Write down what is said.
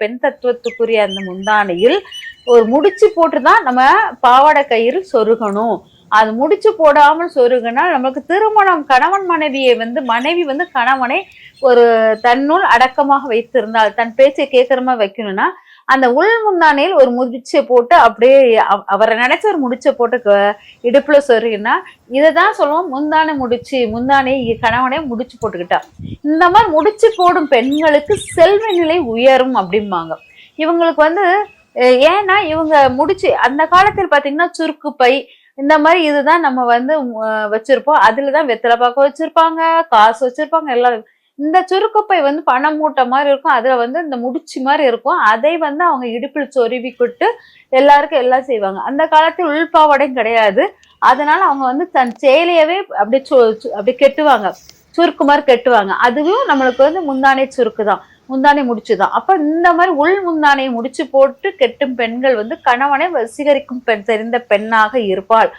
பெண் தத்துவத்துக்குரிய அந்த முந்தானையில் ஒரு முடிச்சு போட்டுதான் நம்ம பாவாடை கயிறு சொருகணும். அது முடிச்சு போடாமல் சொருகுனா நமக்கு திருமணம் கணவன் மனைவியை மனைவி கணவனை ஒரு தன்னுள் அடக்கமாக வைத்திருந்தால் தன் பேச்சை கேட்கிற மாதிரி வைக்கணும்னா அந்த உள் முந்தானையில் ஒரு முடிச்சை போட்டு அப்படியே அவரை நினைச்ச ஒரு முடிச்சை போட்டு இடுப்புல சொருகினா இதைதான் சொல்லுவோம் முந்தானை முடிச்சு. முந்தானை கணவனை முடிச்சு போட்டுக்கிட்டா இந்த மாதிரி முடிச்சு போடும் பெண்களுக்கு செல்வ நிலை உயரும் அப்படிம்பாங்க. இவங்களுக்கு ஏன்னா இவங்க முடிச்சு அந்த காலத்தில் பாத்தீங்கன்னா சுருக்கு பை இந்த மாதிரி இதுதான் நம்ம வச்சிருப்போம். அதுலதான் வெத்தலை பாக்க வச்சிருப்பாங்க, காசு வச்சிருப்பாங்க எல்லாம். இந்த சுருக்கப்பை பணம் மூட்டை மாதிரி இருக்கும். அதுல இந்த முடிச்சு மாதிரி இருக்கும். அதை அவங்க இடுப்பில் சொருவிக்கிட்டு எல்லாருக்கும் எல்லாம் செய்வாங்க. அந்த காலத்தில் உள்பாவடையும் கிடையாது. அதனால அவங்க தன் சேலையவே அப்படி கெட்டுவாங்க, சுருக்கு மாதிரி கெட்டுவாங்க. அதுவும் நம்மளுக்கு முந்தானை சுருக்கு தான், முந்தானை முடிச்சுதான். அப்ப இந்த மாதிரி உள் முந்தானையை முடிச்சு போட்டு கெட்டும் பெண்கள் கணவனை வசீகரிக்கும் தெரிந்த பெண்ணாக இருப்பாள்.